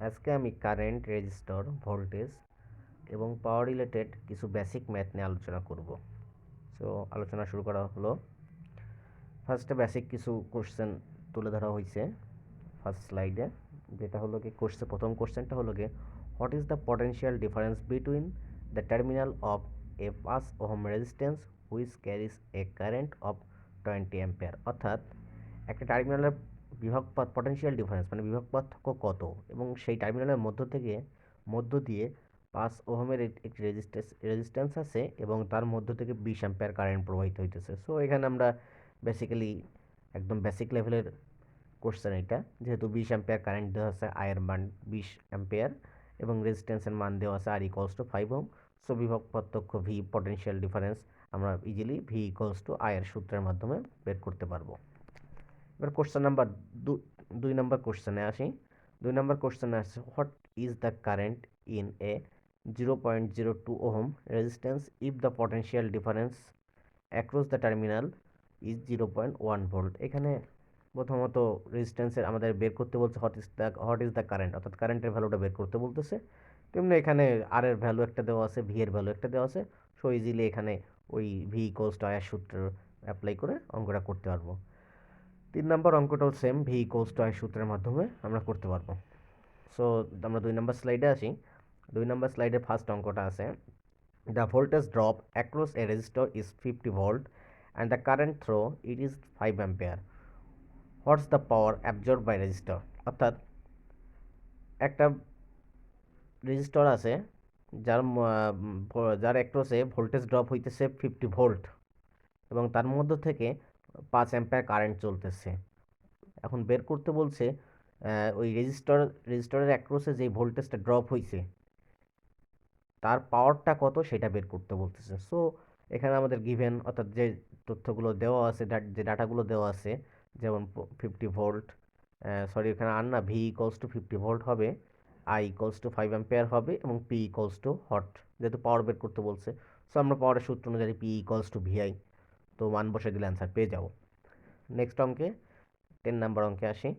আজকে আমি current, resistor, voltage এবং পাওয়ার রিলেটেড কিছু বেসিক ম্যাথ নিয়ে আলোচনা করব। সো আলোচনা শুরু করা হলো। ফার্স্টে বেসিক কিছু কোশ্চেন তুলে ধরা হয়েছে ফার্স্ট স্লাইডে, যেটা হলো কি প্রথম কোশ্চেনটা হলো কি, what is the potential difference between the terminal of A 5 ohm resistance which caries A current of 20 ampere. অর্থাৎ একটা টার্মিনালের পটেনশিয়াল ডিফারেন্স মানে বিভব পার্থক্য কত, এবং সেই টার্মিনালের মধ্য দিয়ে 5 ওহমের একটি রেজিস্ট্যান্স আছে এবং তার মধ্য থেকে 20 অ্যাম্পিয়ার কারেন্ট প্রবাহিত হইতেছে। সো এখানে আমরা বেসিক্যালি একদম বেসিক লেভেলের কোশ্চেন এটা, যেহেতু 20 অ্যাম্পিয়ার কারেন্ট দেওয়া আছে, আয়ের মান 20 অ্যাম্পিয়ার এবং রেজিস্ট্যান্সের মান দেওয়া আছে আর ইকোয়ালস টু 5 ওহম। সো বিভব পার্থক্য ভি পটেনশিয়াল ডিফারেন্স আমরা ইজিলি ভি ইকোয়ালস টু আয়ের সূত্রের মাধ্যমে বের করতে পারবো। এবার কোশ্চেন নাম্বার 2 নম্বর কোশ্চেনে আসি। 2 নম্বর কোশ্চেনে আসছে, what is the current in a 0.02 ohm resistance if the potential difference across the terminal is 0.1 volt. এখানে প্রথমত রেজিস্ট্যান্সের আমাদের বের করতে বলছে হোয়াট ইজ দ্য কারেন্ট, অর্থাৎ কারেন্টের ভ্যালুটা বের করতে বলতেছে। তেমনি এখানে আর এর ভ্যালু একটা দেওয়া আছে, ভি এর ভ্যালু একটা দেওয়া আছে। সো ইজিলি এখানে ওই ভি ইকোয়ালস টু আয়ের সূত্র অ্যাপ্লাই করে অঙ্কটা করতে পারবো। 3 নম্বর অঙ্কটাও সেম, ভি ইকোয়ালস টু আয়ের সূত্রের মাধ্যমে আমরা করতে পারবো। সো আমরা 2 নম্বর স্লাইডে আসি। 2 নম্বর স্লাইডে ফার্স্ট অঙ্কটা আছে, the voltage drop across a resistor is 50 volt and the current through it is 5 ampere. What's the power absorb by resistor. অর্থাৎ একটা রেজিস্টর আছে যার অ্যাক্রসে ভোল্টেজ ড্রপ হইতেছে 50 ভোল্ট এবং তার মধ্য থেকে 5 অ্যাম্পিয়ার কারেন্ট চলতেছে। এখন বের করতে বলছে ওই রেজিস্টরের অ্যাক্রসে যে ভোল্টেজটা ড্রপ হয়েছে তার পাওয়ারটা কত সেটা বের করতে বলতেছে। সো এখানে আমাদের গিভেন, অর্থাৎ যে তথ্যগুলো দেওয়া আছে, যে ডাটাগুলো দেওয়া আছে, যেমন 50 ভোল্ট, সরি এখানে আর না, ভি ইকলস টু 50 ভোল্ট হবে, আই ইকলস টু 5 অ্যাম্পিয়ার হবে এবং পি ইকলস টু হট, যেহেতু পাওয়ার বের করতে বলছে। সো আমরা পাওয়ারের সূত্র অনুযায়ী পি ইকলস টু ভিআই, তো মান বসে দিলে অ্যান্সার পেয়ে যাবো। নেক্সট অঙ্কে 10 নাম্বার অঙ্কে আসি।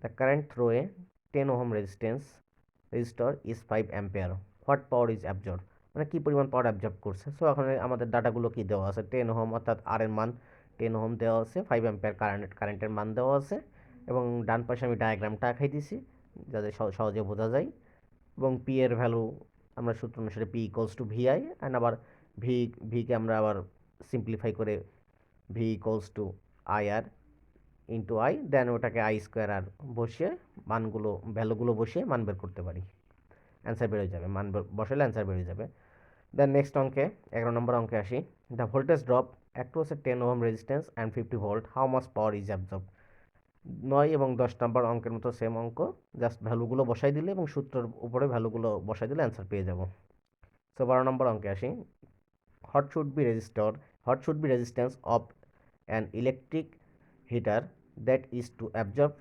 The current through a 10 ohm resistor is 5 ampere. What power is absorbed? মানে কি পরিমাণ পাওয়ার অ্যাবজর্ব করছে। সো এখন আমাদের ডাটাগুলো কি দেওয়া আছে, 10 ওহম অর্থাৎ আর এর মান 10 ওহম দেওয়া আছে, 5 অ্যাম্পিয়ার কারেন্টের মান দেওয়া আছে এবং ডান পাশে আমি ডায়াগ্রামটা আঁকাই দিছি যাতে সহজে বোঝা যায়। এবং পি এর ভ্যালু আমরা সূত্র অনুসারে P equals to VI, and আবার ভিকে আমরা আবার সিম্পলিফাই করে V equals to I R into I, then ওটাকে আই স্কোয়ার আর বসিয়ে ভ্যালুগুলো বসিয়ে মান বের করতে পারি, অ্যান্সার বেরোয় যাবে। বসালে অ্যান্সার বেরিয়ে যাবে। দেন নেক্সট অঙ্কে 11 নম্বর অঙ্কে আসি। The voltage drop across A 10 ohm resistance and 50 volt, how much power is absorb. 9 এবং 10 নম্বর অঙ্কের মতো সেম অঙ্ক, জাস্ট ভ্যালুগুলো বসাই দিলে এবং সূত্রের উপরে ভ্যালুগুলো বসাই দিলে অ্যান্সার পেয়ে যাব। সো 12 নম্বর অঙ্কে আসি। What should be resistor what should be resistance of an electric heater that is to absorb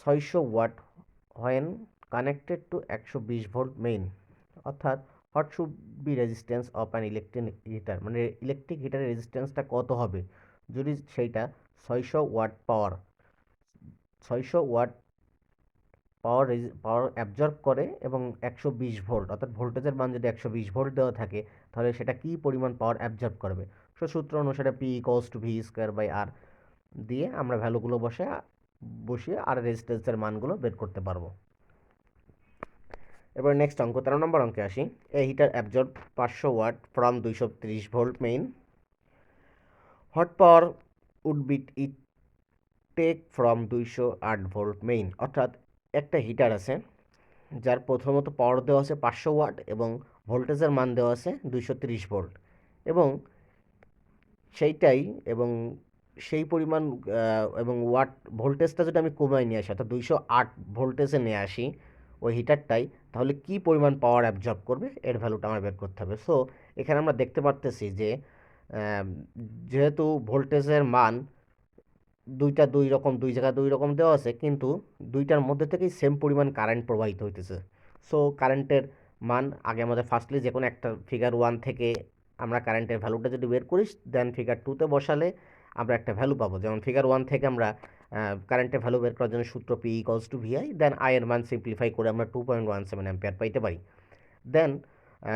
600 watt when connected to 120 volt main. অর্থাৎ what should be resistance of an electric heater, মানে electric হিটারের রেজিস্ট্যান্সটা কত হবে যদি সেইটা 600 watt power 600 watt power absorb করে এবং 120 ভোল্ট, অর্থাৎ ভোল্টেজের মান যদি 120 ভোল্ট দেওয়া থাকে তাহলে সেটা কী পরিমাণ পাওয়ার অ্যাবজর্ব করবে। সো সূত্র অনুসারে P equals to V square by R দিয়ে আমরা ভ্যালুগুলো বসিয়ে আর রেজিস্ট্যান্সের মানগুলো বের করতে পারবো। এবার নেক্সট অঙ্ক 13 নম্বর অঙ্কে আসি। A heater absorb 500 watt from 230 volt main, what power would be it take from 208 volt main. অর্থাৎ একটা হিটার আছে যার প্রথমত পাওয়ার দেওয়া আছে 500 ওয়াট এবং ভোল্টেজের মান দেওয়া আছে 230 ভোল্ট, এবং সেইটাই এবং সেই পরিমাণ এবং ওয়াট ভোল্টেজটা যদি আমি কমাই নিয়ে আসি, অর্থাৎ 208 ভোল্টেজে নিয়ে আসি ওই হিটারটাই, তাহলে কি পরিমাণ পাওয়ার অ্যাবজর্ব করবে এর ভ্যালুটা আমার বের করতে হবে। সো এখানে আমরা দেখতে পারতেছি যে যেহেতু ভোল্টেজের মান দুই জায়গায় দুই রকম দেওয়া আছে, কিন্তু দুইটার মধ্যে থেকেই সেম পরিমাণ কারেন্ট প্রবাহিত হইতেছে। সো কারেন্টের মান আগে আমাদের ফার্স্টলি যে কোনো একটা ফিগার 1 থেকে আমরা কারেন্টের ভ্যালুটা যদি বের করি, দেন ফিগার 2তে বসালে আমরা একটা ভ্যালু পাবো। যেমন ফিগার 1 থেকে আমরা কারেন্টের ভ্যালু বের করার জন্য সূত্র P equals to VI, then I এর মান সিম্পলিফাই করে আমরা 2.17 অ্যাম্পিয়ার পাইতে পারি। দেন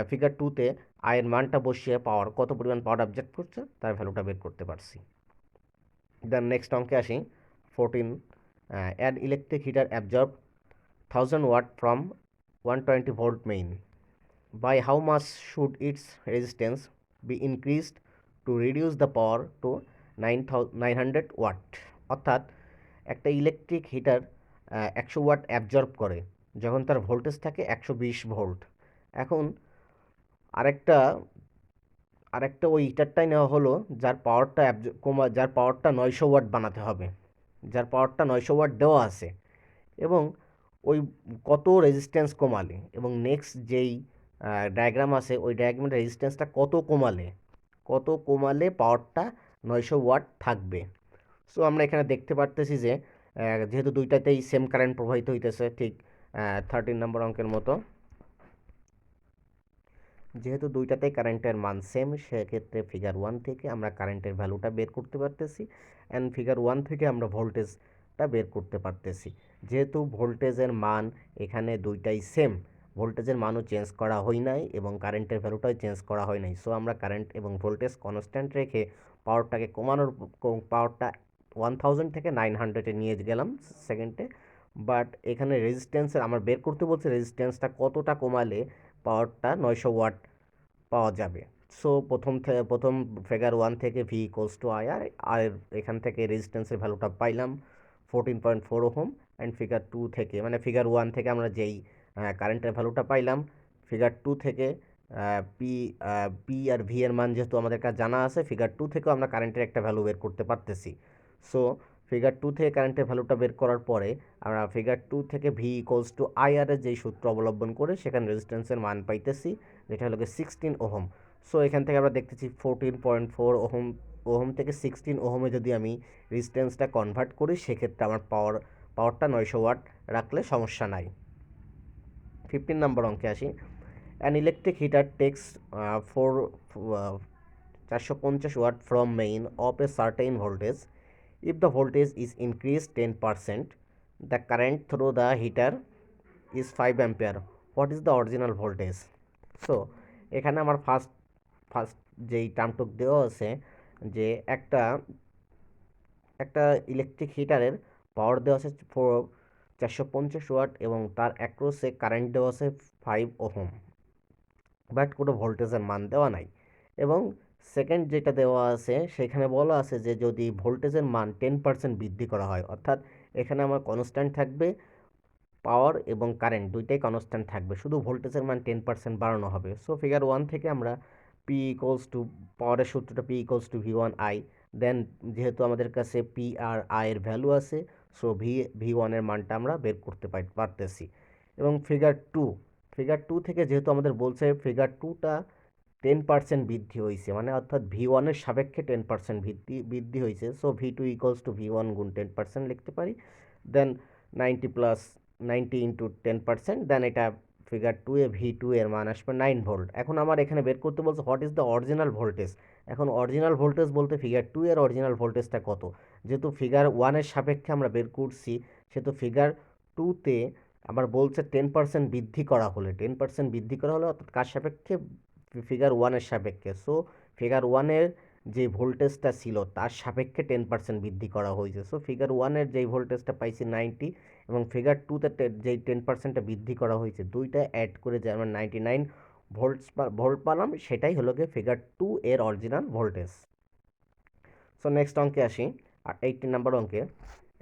ফিগার 2তে আই এর মানটা বসিয়ে পাওয়ার কত পরিমাণ পাওয়ার অবজেক্ট করছে তার ভ্যালুটা বের করতে পারছি। দেন নেক্সট অঙ্কে আসি 14, an electric heater absorb 1000 watt from 120 volt main, by how much should its resistance be increased to reduce the power to 900 watt. অর্থাৎ একটা ইলেকট্রিক হিটার 100 ওয়াট অ্যাবজর্ব করে যখন তার ভোল্টেজ থাকে 120 ভোল্ট। এখন আরেকটা আরেকটা ওই হিটারটাই নেওয়া হলো যার পাওয়ারটা যার পাওয়ারটা 900 ওয়াট বানাতে হবে, যার পাওয়ারটা 900 ওয়াট দেওয়া আছে, এবং ওই কত রেজিস্ট্যান্স কমালে, এবং নেক্সট যেই ডায়াগ্রাম আছে ওই ডায়াগ্রামের রেজিস্ট্যান্সটা কত কমালে পাওয়ারটা 900 ওয়াট থাকবে। সো আমরা এখানে দেখতে পারতেছি যে যেহেতু দুইটাতেই সেম কারেন্ট প্রবাহিত হইতেছে, ঠিক 13 নম্বর অঙ্কের মতো, যেহেতু দুইটাতেই কারেন্টের মান সেম, সেক্ষেত্রে ফিগার 1 থেকে আমরা কারেন্টের ভ্যালুটা বের করতে পারতেছি, অ্যান্ড ফিগার 1 থেকে আমরা ভোল্টেজটা বের করতে পারতেছি। যেহেতু ভোল্টেজের মান এখানে দুইটাই সেম, ভোল্টেজের মানও চেঞ্জ করা হয় নাই এবং কারেন্টের ভ্যালুটাও চেঞ্জ করা হয় নাই, সো আমরা কারেন্ট এবং ভোল্টেজ কনস্ট্যান্ট রেখে পাওয়ারটাকে পাওয়ারটা 1000 থেকে 900-এ নিয়ে গেলাম সেকেন্ডে। বাট এখানে রেজিস্ট্যান্সের আমার বের করতে বলছে রেজিস্ট্যান্সটা কতটা কমালে পাওয়ারটা 900 ওয়াট পাওয়া যাবে। সো প্রথম ফিগার 1 থেকে ভি ইকোয়ালস টু আই, আর এখান থেকে রেজিস্ট্যান্সের ভ্যালুটা পাইলাম 14.4 ওহম, অ্যান্ড ফিগার 2 থেকে মানে ফিগার 1 থেকে আমরা যেই কারেন্টের ভ্যালুটা পাইলাম, ফিগার 2 থেকে পি আর ভি এর মান যেহেতু আমাদের কাছে জানা আছে, ফিগার 2 থেকেও আমরা কারেন্টের একটা ভ্যালু বের করতে পারতেছি। সো ফিগার 2 থেকে কারেন্টের ভ্যালুটা বের করার পরে আমরা ফিগার 2 থেকে ভি ইকোয়ালস টু আই আর এর যেই সূত্র অবলম্বন করে সেখানে রেজিস্ট্যান্সের মান পাইতেছি, যেটা হলো 16 ওহম। সো এখান থেকে আমরা দেখতেছি 14.4 ওহম থেকে 16 ওহমে যদি আমি রেজিস্ট্যান্সটা কনভার্ট করি, সেক্ষেত্রে আমার পাওয়ারটা 900 ওয়াট রাখলে সমস্যা নাই। 15 নম্বর অঙ্কে আসি, an electric heater takes 450 watt from main of a certain voltage. If the voltage is increased 10%, the current through the heater is 5 ampere. What is the original voltage? So এখানে আমার ফার্স্ট যেই টার্মটুক দেওয়া আছে যে একটা ইলেকট্রিক হিটারের পাওয়ার দেওয়া আছে 450 watt এবং তার অ্যাক্রসে কারেন্ট দেওয়া আছে 5 ওহম, বাট কোনো ভোল্টেজের মান দেওয়া নাই। এবং সেকেন্ড যেটা দেওয়া আছে সেখানে বলা আছে যে যদি ভোল্টেজের মান 10% বৃদ্ধি করা হয়, অর্থাৎ এখানে আমার কনস্ট্যান্ট থাকবে পাওয়ার এবং কারেন্ট দুইটাই কনস্ট্যান্ট থাকবে, শুধু ভোল্টেজের মান 10% বাড়ানো হবে। সো ফিগার 1 থেকে আমরা পি ইকোয়ালস টু পাওয়ারের সূত্রটা P equals to V one I, then যেহেতু আমাদের কাছে পি আর আই এর ভ্যালু আছে, সো ভি ওয়ানের মানটা আমরা বের করতে পারতেছি। এবং ফিগার টু থেকে যেহেতু আমাদের বলছে ফিগার 2টা 10% বৃদ্ধি হয়েছে, মানে অর্থাৎ ভি ওয়ানের সাপেক্ষে 10% বৃদ্ধি হয়েছে, so V two equals to V one গুণ 10% লিখতে পারি। দেন 90 প্লাস 90 ইন্টু 10%, দেন এটা ফিগার 2 এ ভি টু এর মান আসবে 9 ভোল্ট। এখন আমার এখানে বের করতে বলছে what is the original voltage. এখন অরিজিনাল ভোল্টেজ বলতে ফিগার 2 এর অরিজিনাল ভোল্টেজটা কত, যেহেতু ফিগার 1 এর সাপেক্ষে আমরা বের করছি, সেহেতু ফিগার 2তে আবার বলছে 10% বৃদ্ধি করা হলে, 10% বৃদ্ধি করা হলে অর্থাৎ কার সাপেক্ষে, ফিগার 1 এর সাপেক্ষে। সো ফিগার 1 এর যে ভোল্টেজটা ছিল তার সাপেক্ষে 10% বৃদ্ধি করা হয়েছে। সো ফিগার 1 এর যেই ভোল্টেজটা পাইছি 90, এবং ফিগার 2তে যেই 10%টা বৃদ্ধি করা হয়েছে, দুইটা অ্যাড করে যে আমরা 99 ভোল্ট পেলাম, সেটাই হলো গিয়ে ফিগার 2 এর অরিজিনাল ভোল্টেজ। সো নেক্সট অঙ্কে আসি, 18 নাম্বার অঙ্কে,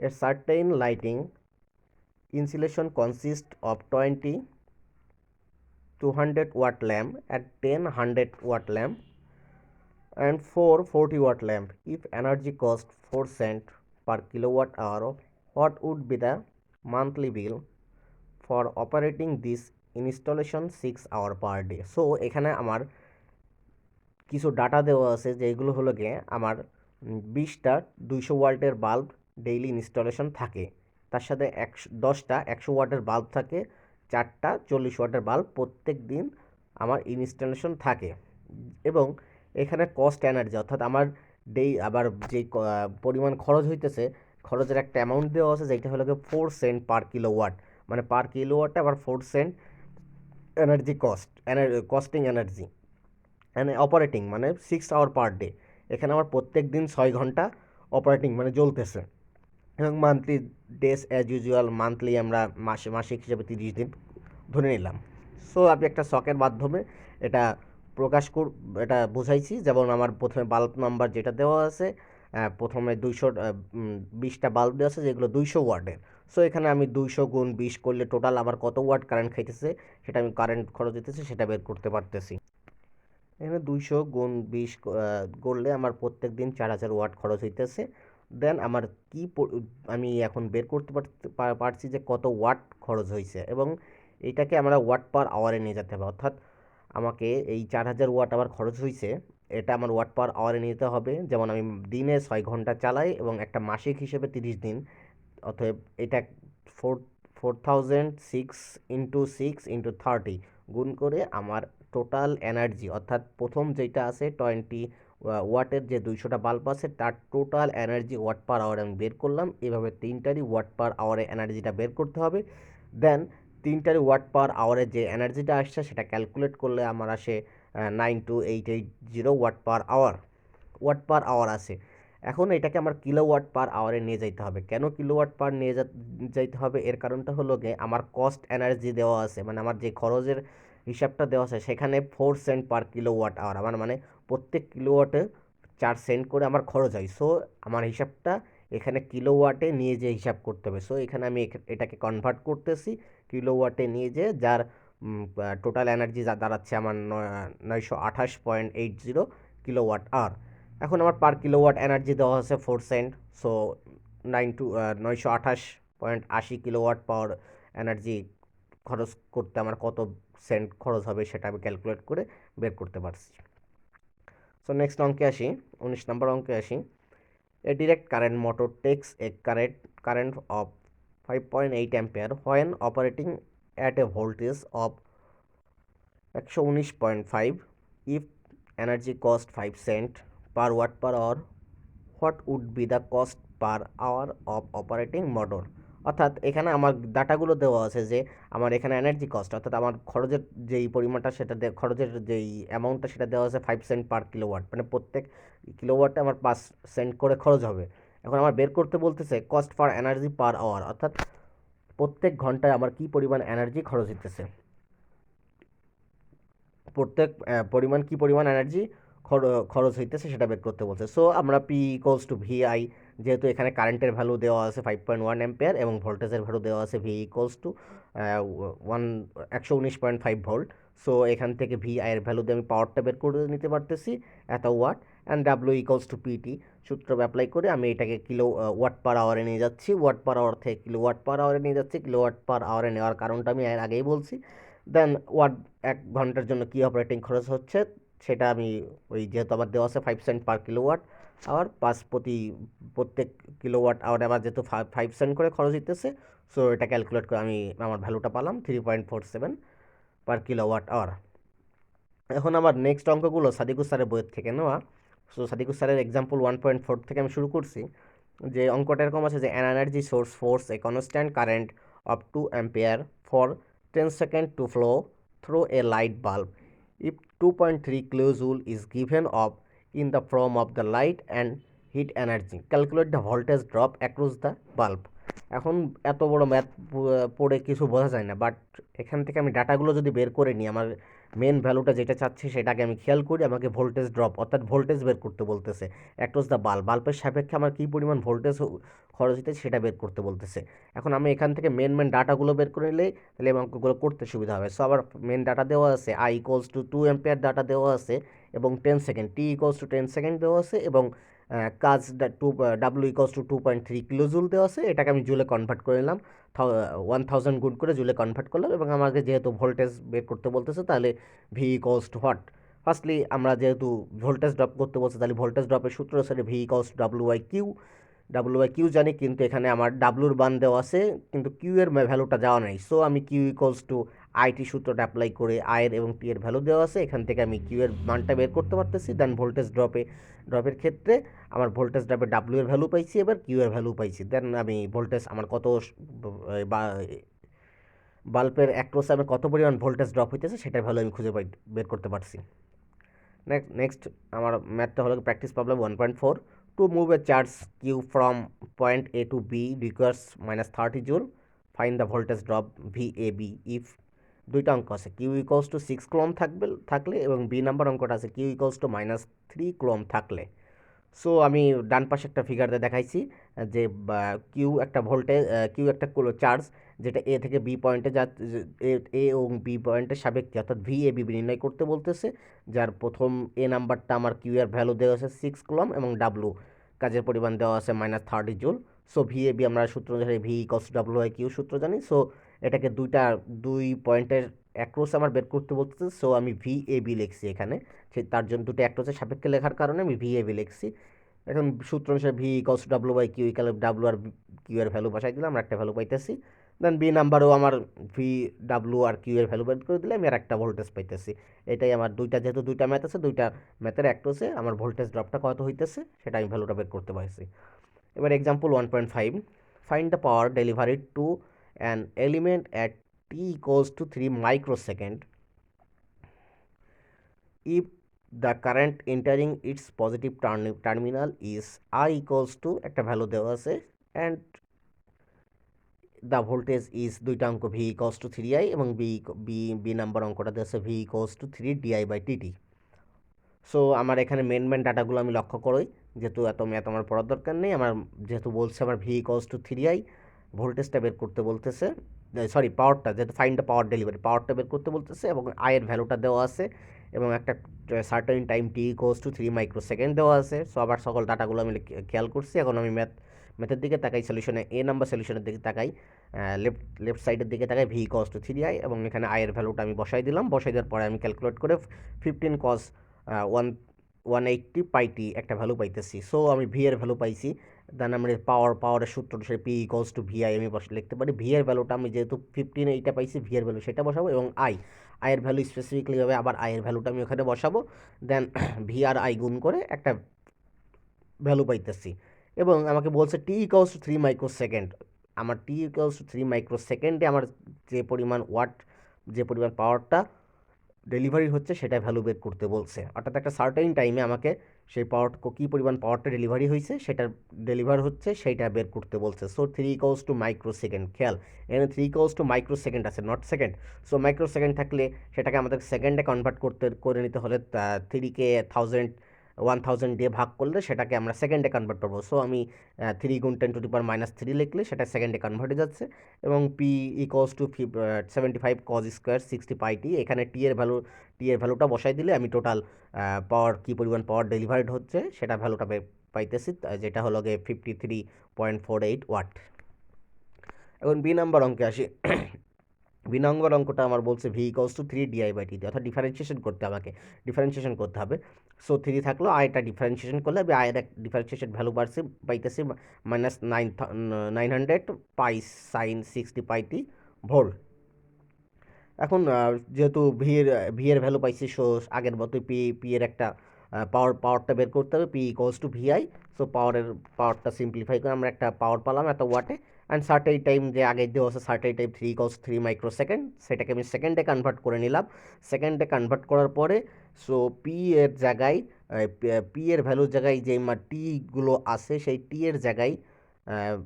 a certain lighting insulation consists of 20 200 watt lamp and 10 100 watt lamp and 4 40 watt lamp. If energy cost 4 cent per kilowatt hour, what would be the monthly bill for operating this installation 6 hour per day? So এখানে আমার কিছু data দেওয়া আছে, যেগুলো হলো গিয়ে আমার 20টা 200 ওয়াটের বাল্ব ডেইলি ইনস্টলেশন থাকে, তার সাথে 10টা 100 ওয়াটের বাল্ব থাকে, 4টা 40 ওয়াটের বাল্ব প্রত্যেক দিন আমার ইনস্টলেশন থাকে। এবং এখানে কস্ট এনার্জি অর্থাৎ আমার আবার যে পরিমাণ খরচ হইতেছে খরচের একটা অ্যামাউন্ট দেওয়া আছে যেটা হলো 4 সেন্ট পার কিলোওয়াট, মানে পার কিলোওয়াটে আবার 4 cent energy costing energy operating মানে 6 আওয়ার পার ডে। এখানে আমার প্রত্যেক দিন 6 ঘন্টা অপারেটিং মানে জ্বলতেছে, এবং monthly days as usual, monthly আমরা মাসিক হিসেবে 30 দিন ধরে নিলাম। সো আমি একটা শকের মাধ্যমে এটা প্রকাশ কর এটা বোঝাইছি। যেমন আমার প্রথমে বাল্ব নাম্বার যেটা দেওয়া আছে, প্রথমে 220টা বাল্ব দেওয়া আছে যেগুলো 200 ওয়াটের। সো এখানে আমি 200 গুণ 20 করলে টোটাল আমার কত ওয়াট কারেন্ট খাইতেছে, সেটা আমি কারেন্ট খরচ দিতেছি সেটা বের করতে পারতেছি। এখানে 200 গুণ 20 করলে আমার প্রত্যেক দিন 4000 ওয়াট খরচ হইতেছে। দেন আমার আমি এখন বের করতে পারছি যে কত ওয়াট খরচ হয়েছে, এবং এইটাকে আমরা ওয়াট পার আওয়ারে নিয়ে যেতে হবে। অর্থাৎ আমাকে এই 4000 ওয়াট আমার খরচ হয়েছে, এটা আমার ওয়াট পার আওয়ারে নিতে হবে। যেমন আমি দিনে 6 ঘন্টা চালাই এবং একটা মাসিক হিসেবে 30 দিন, অতএব এটা 4006 ইন্টু 6 ইন্টু 30 গুণ করে আমার টোটাল এনার্জি, অর্থাৎ প্রথম যেটা আছে 20 ওয়াটের যে 200টা বাল্ব আছে তার total energy watt per hour আমি বের করলাম। এভাবে তিনটারই ওয়াট পার আওয়ারে এনার্জিটা বের করতে হবে। দেন তিনটারই ওয়াট পার আওয়ারে যে এনার্জিটা আসছে সেটা ক্যালকুলেট করলে আমার আসে 92880 ওয়াট পার আওয়ার আছে। এখন এটাকে আমার কিলোওয়াট পার আওয়ারে নিয়ে যাইতে হবে। কেন কিলোওয়াট পার নিয়ে যাইতে হবে, এর কারণটা হলো গিয়ে আমার কস্ট এনার্জি দেওয়া আছে, মানে আমার যে খরচের হিসাবটা দেওয়া আছে সেখানে 4 সেন্ট পার কিলোওয়াট আওয়ার, আমার মানে প্রত্যেক কিলোওয়াটে 4 সেন্ট করে আমার খরচ হয়। সো আমার হিসাবটা এখানে কিলোওয়াটে নিয়ে যেয়ে হিসাব করতে হবে। সো এখানে আমি এটাকে কনভার্ট করতেছি কিলোওয়াটে নিয়ে যেয়ে, যার টোটাল এনার্জি যা দাঁড়াচ্ছে আমার 928.80 কিলোওয়াট আওয়ার। এখন আমার পার কিলোওয়াট এনার্জি দেওয়া আছে 4 cent. So 928.80 kilowatt power energy খরচ করতে আমার কত সেন্ট খরচ হবে সেটা আমি ক্যালকুলেট করে বের করতে পারছি। সো নেক্সট অঙ্কে আসি, 19 নম্বর অঙ্কে আসি। A direct current motor takes a current of 5.8 ampere when operating at a voltage of 119.5 if energy cost 5 cent per watt per hour, what would be the cost per hour of operating motor? অর্থাৎ এখানে আমার ডাটাগুলো দেওয়া আছে যে আমার এখানে energy cost, অর্থাৎ আমার খরচের যেই পরিমাণটা সেটা খরচের যেই অ্যামাউন্টটা সেটা দেওয়া আছে 5 সেন্ট পার কিলোওয়াট, মানে প্রত্যেক কিলোওয়াটে আমার 5 সেন্ট করে খরচ হবে। এখন আমার বের করতে বলতেছে cost for energy per hour, অর্থাৎ প্রত্যেক ঘন্টায় আমার কি পরিমাণ এনার্জি খরচ হইতেছে, প্রত্যেক কি পরিমাণ এনার্জি খরচ হইতেছে সেটা বের করতে বলছে। সো আমরা পি ইকোয়ালস টু ভিআই, যেহেতু এখানে কারেন্টের ভ্যালু দেওয়া আছে 5.1 অ্যাম্পিয়ার এবং ভোল্টেজের ভ্যালু দেওয়া আছে V equals two 119.5 volt. So এখান থেকে ভিআই এর ভ্যালু দিয়ে আমি পাওয়ারটা বের করে নিতে পারতেছি এত watt, and W equals to PT সূত্র অ্যাপ্লাই করে আমি এটাকে ওয়াট পার আওয়ারে নিয়ে যাচ্ছি, ওয়াট পার আওয়ার থেকে কিলোওয়াট পার আওয়ারে নিয়ে যাচ্ছি। কিলোওয়াট পার আওয়ারে নেওয়ার কারণটা আমি এর আগেই বলছি। দেন ওয়াট 1 ঘন্টার জন্য কি অপারেটিং খরচ হচ্ছে সেটা আমি ওই যেহেতু আমার দেওয়া আছে 5 সেন্ট পার কিলোওয়াট আওয়ার, প্রত্যেক কিলোওয়াট আওয়ারে আবার যেহেতু 5 সেন্ট করে খরচ হইতেছে, সো এটা ক্যালকুলেট করে আমি আমার ভ্যালুটা পালাম 3.47 পার কিলোওয়াট আওয়ার। এখন আমার নেক্সট অঙ্কগুলো সাদিকুর স্যারের বইয়ের থেকে নেওয়া। সো সাদিকুর স্যারের এক্সাম্পল 1.4 থেকে আমি শুরু করছি। যে অঙ্কটা এরকম আছে যে an energy source force a constant current of 2 ampere for 10 second to flow through a light bulb if 2.3 kilojoule is given off in the form of the light and heat energy, calculate the voltage drop across the bulb. এখন এত বড় math পড়ে কিছু বোঝা যায় না, but এখান থেকে আমি ডাটাগুলো যদি বের করে নিই, আমার মেন ভ্যালুটা যেটা চাচ্ছি সেটাকে আমি খেয়াল করি, আমাকে ভোল্টেজ ড্রপ অর্থাৎ ভোল্টেজ বের করতে বলতেছে অ্যাক্রস দ্য বাল্বের সাপেক্ষে আমার কী পরিমাণ ভোল্টেজ খরচ হইতে সেটা বের করতে বলতেছে। এখন আমি এখান থেকে মেন ডাটাগুলো বের করে নিলেই তাহলে এই অঙ্কগুলো করতে সুবিধা হবে। সো আবার মেন ডাটা দেওয়া আছে I equals to 2 ampere data দেওয়া আছে এবং 10 সেকেন্ড, টি ইকোয়ালস টু 10 সেকেন্ড দেওয়া আছে এবং কাজ ডাব্লিউ ইকোয়ালস টু 2.3 কিলোজুল দেওয়া আছে। এটাকে আমি জুলে কনভার্ট করে নিলাম, 1000 গুণ করে জুলে কনভার্ট করলাম, এবং আমাকে যেহেতু ভোল্টেজ বের করতে বলতেছে তাহলে V equals two what, firstly আমরা যেহেতু ভোল্টেজ ড্রপ করতে বলছে তাহলে ভোল্টেজ ড্রপের সূত্র আছে V equals to W by Q জানি, কিন্তু এখানে আমার ডাব্লুর মান দেওয়া আছে কিন্তু কিউ এর ভ্যালুটা যাওয়া নাই। সো আমি কিউ ইকোয়ালস টু আইটি সূত্রটা অ্যাপ্লাই করে আয়ের এবং টি এর ভ্যালু দেওয়া আছে, এখান থেকে আমি কিউ এর মানটা বের করতে পারতেছি। দেন ভোল্টেজ ড্রপের ক্ষেত্রে আমার ভোল্টেজ ড্রপে ডাব্লিউ এর ভ্যালু পাইছি, এবার কিউ এর ভ্যালু পাইছি। দেন আমি ভোল্টেজ আমার কত বা বাল্বের অ্যাক্রোসে আমি কত পরিমাণ ভোল্টেজ ড্রপ হইতেছে সেটার ভ্যালু আমি খুঁজে বের করতে পারছি। নেক্সট আমার ম্যাথটা হলো practice problem 1.4। To move a charge Q from point A to B requires -30 joule, find the voltage drop V A B if. দুইটা অঙ্ক আছে, কিউ ইকোয়ালস টু 6 কুলম থাকলে এবং বি নাম্বার অঙ্কটা আছে কিউ ইকোয়ালস টু -3 কুলম থাকলে। So আমি ডান পাশে একটা ফিগারতে দেখাইছি যে কিউ একটা চার্জ যেটা এ থেকে বি পয়েন্টে এ এবং বি পয়েন্টের সাপেক্ষে অর্থাৎ ভি এ বি নির্ণয় করতে বলতেছে, যার প্রথম এ নাম্বারটা আমার কিউ এর ভ্যালু দেওয়া আছে 6 কুলম এবং ডাব্লু কাজের পরিমাণ দেওয়া আছে -30 joule. So V A B আমরা সূত্র জানি, V equals W by Q সূত্র জানি। সো এটাকে দুই পয়েন্টের অ্যাক্রোস আমার বের করতে বলতেছে। সো আমি ভি এ বি লিখছি এখানে, তার জন্য দুটো অ্যাক্রোসের সাপেক্ষে লেখার কারণে আমি ভি এ বি লিখছি। এখন সূত্র অনুসারে V equals W by Q equal W আর কিউ এর ভ্যালু বসাই দিলাম, আমরা একটা ভ্যালু পাইতেছি। দেন বি নাম্বারও আমার ভি ডাব্লু আর কিউ এর ভ্যালু বের করে দিলে আমি আর একটা ভোল্টেজ পাইতেছি। এটাই আমার যেহেতু দুইটা ম্যাথ আছে, দুইটা ম্যাথের অ্যাক্রোসে আমার ভোল্টেজ ড্রপটা কত হইতেছে সেটা আমি ভ্যালুটা বের করতে পারছি। এবার example 1.5, find the power delivered to an element at T equals to 3 microsecond if the current entering its positive terminal is I equals to একটা ভ্যালু দেওয়া আছে and the voltage is দুইটা অঙ্ক V equals to 3I এবং B number অঙ্কটা দেওয়া আছে V equals to 3 DI by dt। So আমার এখানে মেন ডাটাগুলো আমি লক্ষ্য করি, যেহেতু এত ম্যাথ আমার পড়ার দরকার নেই। আমার যেহেতু বলছে আমার V equals to 3I, ভোল্টেজটা বের করতে বলতেছে, সরি পাওয়ারটা, যেহেতু ফাইন্ড দ্য পাওয়ার ডেলিভারি, পাওয়ারটা বের করতে বলতেছে এবং আয়ের ভ্যালুটা দেওয়া আছে এবং একটা certain time T equals to 3 microsecond দেওয়া আছে। সো আবার সকল ডাটাগুলো আমি খেয়াল করছি। এখন আমি ম্যাথের দিকে তাকাই, সলিউশনে এ নাম্বার সলিউশনের দিকে তাকাই, লেফট সাইডের দিকে তাকাই, ভি ইকোয়ালস টু 3I এবং এখানে আয়ের ভ্যালুটা আমি বসাই দিলাম। বসাই দেওয়ার পরে আমি ক্যালকুলেট করে 15 cos 180 পাইটি একটা ভ্যালু পাইতেছি। সো আমি ভি এর ভ্যালু পাইছি। দেন আমি পাওয়ারের সূত্র অনুসারে পি ইকোয়ালস টু ভিআই আমি লিখতে পারি। ভি এর ভ্যালুটা আমি যেহেতু 15 এইটা পাইছি, ভি এর ভ্যালু সেটা বসাবো এবং আয়ের ভ্যালু স্পেসিফিকলি হবে আবার আয়ের ভ্যালুটা আমি ওখানে বসাবো। দেন ভি আর আই গুণ করে একটা ভ্যালু পাইতেছি এবং আমাকে বলছে টি ইকোয়ালস টু 3 মাইক্রোসেকেন্ড। আমার টি ইকোয়ালস টু 3 মাইক্রোসেকেন্ডে আমার যে পরিমাণ পাওয়ারটা ডেলিভারি হচ্ছে সেটা ভ্যালু বের করতে বলছে। অর্থাৎ একটা সার্টেন টাইমে আমাকে সেই কী পরিমাণ পাওয়ারটা ডেলিভারি হয়েছে, সেটা ডেলিভার হচ্ছে সেইটা বের করতে বলছে। সো 3 ইকোয়ালস টু মাইক্রোসেকেন্ড, খেয়াল এখানে 3 ইকোয়ালস টু মাইক্রোসেকেন্ড আছে, নট সেকেন্ড। সো মাইক্রোসেকেন্ড থাকলে সেটাকে আমাদের সেকেন্ডে কনভার্ট করে নিতে হলে 3কে 1000 দিয়ে ভাগ করলে সেটাকে আমরা সেকেন্ডে কনভার্ট করবো। সো আমি 3 গুণ 10⁻³ লিখলে সেটা সেকেন্ডে কনভার্ট হয়ে যাচ্ছে এবং P equals two 75 cos square 60 পাইটি। এখানে টি এর ভ্যালুটা বসাই দিলে আমি টোটাল কী পরিমাণ পাওয়ার ডেলিভারিড হচ্ছে সেটা ভ্যালুটা পাইতেছি, যেটা হলো গিয়ে 53.48 ওয়াট। এখন বি নাম্বার অঙ্কে আসি। বি নম্বর অঙ্কটা আমার বলছে V equals to 3 DI by dt, অর্থাৎ ডিফারেন্সিয়েশন করতে হবে। সো 3 থাকলো, আয়টা ডিফারেন্সিয়েশন করলে আমি আয়ের ডিফারেন্সিয়েশন ভ্যালু পাইতেছি -900 পাই সাইন 60 পাইটি ভোল্ট। এখন যেহেতু ভি এর ভ্যালু পাইছি, সো আগের মতোই পি এর একটা পাওয়ারটা বের করতে হবে, P equals to VI. So পাওয়ারটা সিম্পলিফাই করে আমরা একটা পাওয়ার পেলাম এত ওয়াটে। অ্যান্ড সার্টেন টাইম যে আগে দেওয়া আছে সার্টেন টাইম 3 ইকোয়ালস 3 মাইক্রোসেকেন্ড, সেটাকে আমি সেকেন্ডে কনভার্ট করে নিলাম। সেকেন্ডে কনভার্ট করার পরে সো পি এর জায়গায় পি এর ভ্যালুর জায়গায় যে টিগুলো আছে সেই টি এর জায়গায়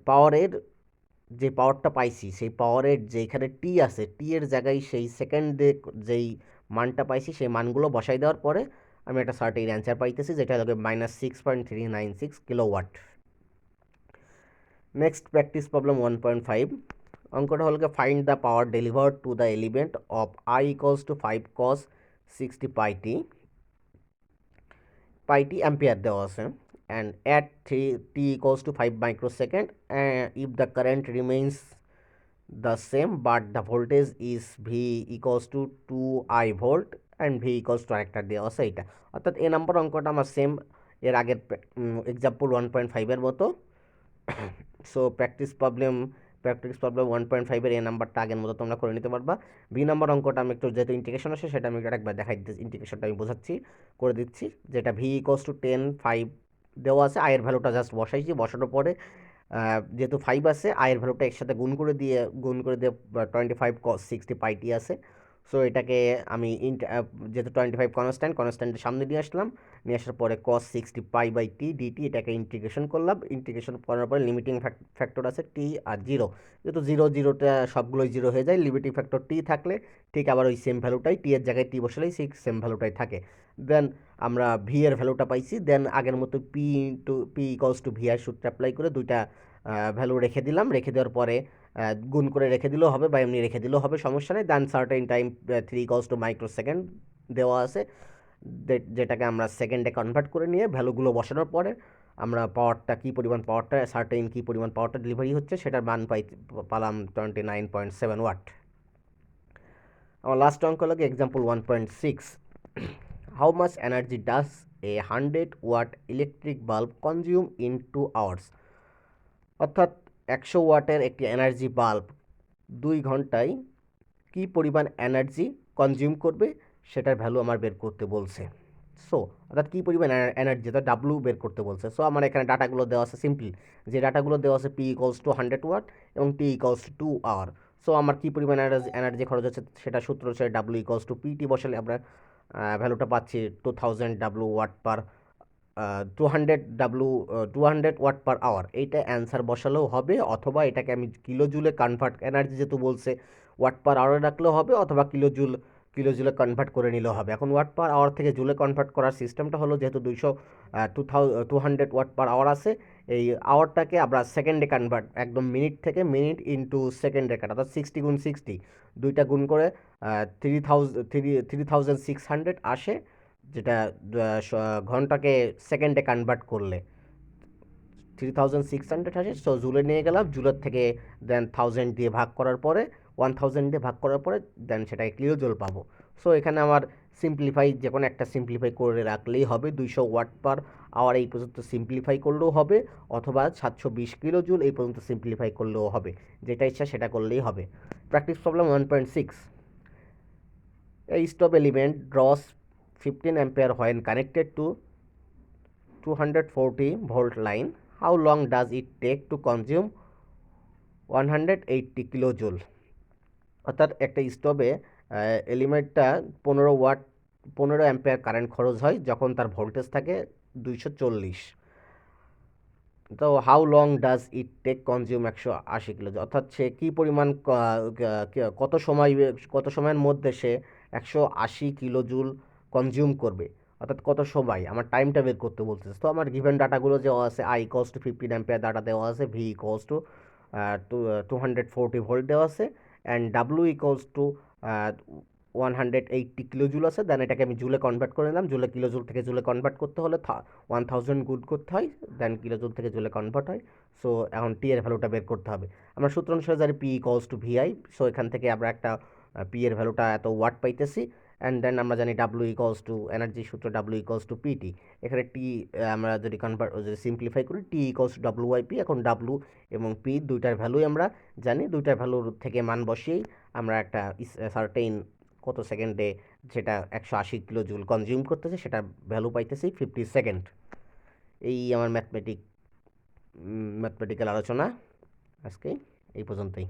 পাওয়ারের যে পাওয়ারটা পাইছি সেই পাওয়ারের যেখানে টি আছে টি এর জায়গায় সেই সেকেন্ডে যেই মানটা পাইছি সেই মানগুলো বসাই দেওয়ার পরে আমি একটা সার্টেন অ্যান্সার পাইতেছি, যেটা হলো -6.396 কিলোওয়াট। নেক্সট প্র্যাকটিস প্রবলেম 1.5, অঙ্কটা হলো find the power delivered to the element of I equals to 5 cos 60 পাইটি অ্যাম্পিয়ার দেওয়া আছে and at t equals to 5 microsecond, if the current remains the same but the voltage is V equals to 2I volt and V equals to আরেকটা দেওয়া আছে এইটা। অর্থাৎ এ number অঙ্কটা আমার সেম এর আগের এক্সাম্পল 1.5 এর মতো। So practice problem practice problem 1.5-এর এ নাম্বারটা আগের মতো তোমরা করে নিতে পারবা। বি নাম্বার অঙ্কটা আমি একটু যেহেতু ইন্টিগ্রেশন আসে সেটা আমি আরেকবার দেখাই দিচ্ছি, ইন্টিগ্রেশনটা আমি বোঝাচ্ছি করে দিচ্ছি। যেটা ভি ইকোয়াস টু 10 5 দেওয়া আছে, আয়ের ভ্যালুটা জাস্ট বসাইছি, বসানোর পরে যেহেতু 5 আছে আয়ের ভ্যালুটা একসাথে গুণ করে দিয়ে 25 cos 60 পাইটি আছে। সো এটাকে আমি যেহেতু 25 কনস্ট্যান্টের সামনে নিয়ে আসলাম, নিয়ে আসার পরে cos 60 pi by T dt এটাকে ইন্টিগ্রেশন করলাম। ইন্টিগ্রেশন করার পরে লিমিটিং ফ্যাক্টর আছে টি আর জিরো, যেহেতু জিরোটা সবগুলোই জিরো হয়ে যায়, লিমিটিং ফ্যাক্টর টি থাকলে ঠিক আবার ওই সেম ভ্যালুটাই, টি এর জায়গায় টি বসালেই সেই সেম ভ্যালুটাই থাকে। দেন আমরা ভি এর ভ্যালুটা পাইছি, দেন আগের মতো P equals two V I সূত্র অ্যাপ্লাই করে দুইটা ভ্যালু রেখে দিলাম। রেখে দেওয়ার পরে গুণ করে রেখে দিলেও হবে বা এমনি রেখে দিলেও হবে, সমস্যা নেই। Then certain time 3 equals to micro second দেওয়া আছে, যেটাকে আমরা সেকেন্ডে কনভার্ট করে নিয়ে ভ্যালুগুলো বসানোর পরে আমরা পাওয়ারটা কী পরিমাণ পাওয়ারটা সার্টেন কী পরিমাণ পাওয়ারটা ডেলিভারি হচ্ছে সেটার মান পালাম 29.7 ওয়াট। আমার লাস্ট অঙ্ক লাগে example 1.6, how much energy does a 100 watt electric bulb consume in 2 hours. অর্থাৎ 100 ওয়াটের একটি এনার্জি বাল্ব 2 ঘন্টায় কী পরিমাণ এনার্জি কনজিউম করবে সেটার ভ্যালু আমার বের করতে বলছে। সো অর্থাৎ কী পরিমাণ এনার্জি, অর্থাৎ ডাব্লু বের করতে বলছে। সো আমার এখানে ডাটাগুলো দেওয়া আছে সিম্পল, যে ডাটাগুলো দেওয়া আছে পি ইকলস টু 100 ওয়াট এবং T equals to 2 hour. So আমার কী পরিমাণ এনার্জি খরচ হচ্ছে সেটা সূত্র হচ্ছে ডাব্লু ইকলস টু পিটি বসালে আমরা ভ্যালুটা পাচ্ছি 2000 ডাব্লু ওয়াট পার 200 ওয়াট পার আওয়ার। এইটা অ্যান্সার বসালেও হবে, অথবা এটাকে আমি কিলো জুলে কনভার্ট, এনার্জি যেহেতু বলছে ওয়াট পার আওয়ারে রাখলেও হবে, অথবা কিলো জুলে কনভার্ট করে নিলেও হবে। এখন ওয়াট পার আওয়ার থেকে জুলে কনভার্ট করার সিস্টেমটা হলো, যেহেতু 200 ওয়াট পার আওয়ার আছে, এই আওয়ারটাকে আমরা সেকেন্ডে কনভার্ট, একদম মিনিট থেকে মিনিট ইন্টু সেকেন্ডে কাটা, অর্থাৎ 60 গুণ 60 দুইটা গুণ করে 3600 আসে, যেটা ঘন্টাকে সেকেন্ডে কনভার্ট করলে 3600 আসে। সো জুলে নিয়ে গেলাম, জুলের থেকে দেন 1000 দিয়ে ভাগ করার পরে 1000 দিয়ে ভাগ করার পরে দেন সেটাকে কিলো জুল পাবো। সো এখানে আমার সিম্পলিফাই, যে কোনো একটা সিম্পলিফাই করে রাখলেই হবে। 200 ওয়াট পার আওয়ার এই পর্যন্ত সিম্পলিফাই করলেও হবে, অথবা 720 কিলো জুল এই পর্যন্ত সিম্পলিফাই করলেও হবে, যেটা ইচ্ছা সেটা করলেই হবে। Practice problem 1.6, a stop element draws 15 ampere when connected to 240 volt line. How long does it take to consume 180 kilojoule? অর্থাৎ একটা স্টোভে এলিমেন্টটা 15 অ্যাম্পিয়ার কারেন্ট খরচ হয় যখন তার ভোল্টেজ থাকে 240। তো how long does it take consume 180 kilo, অর্থাৎ সে কী পরিমাণ কত সময়ের মধ্যে সে 180 কিলো জুল কনজিউম করবে, অর্থাৎ কত সময়, আমার টাইমটা বের করতে বলতেছে। তো আমার গিভেন ডাটাগুলো দেওয়া আছে, I equals to 15 ampere data দেওয়া আছে, ভি ইকোয়ালস টু 240 ভোল্ট দেওয়া আছে, and W equals to 180 kilo joule আছে। দেন এটাকে আমি জুলে কনভার্ট করে নিলাম, কিলো জুল থেকে জুলে কনভার্ট করতে হলে 1000 গুণ করতে হয়, দেন কিলো জুল থেকে জুলে কনভার্ট হয়। সো এখন টি এর ভ্যালুটা বের করতে হবে। আমরা সূত্র অনুসারে জানি P equals to VI. So এখান থেকে আমরা একটা পি এর ভ্যালুটা এত ওয়াট পাইতেছি, অ্যান্ড দেন আমরা জানি ডাব্লু ইকলস টু এনার্জি সূত্র ডাব্লু ইকলস টু পিটি। এখানে টি আমরা যদি সিম্পলিফাই করি T equals to W by P. এখন ডাব্লু এবং পি দুইটার ভ্যালুই আমরা জানি, দুইটার ভ্যালুর থেকে মান বসিয়েই আমরা একটা সার্টেইন কত সেকেন্ডে যেটা 180 কিলো জুল কনজিউম করতেছে সেটা ভ্যালু পাইতেছি 50 সেকেন্ড। এই আমার ম্যাথমেটিক্যাল আলোচনা আজকে এই পর্যন্তই।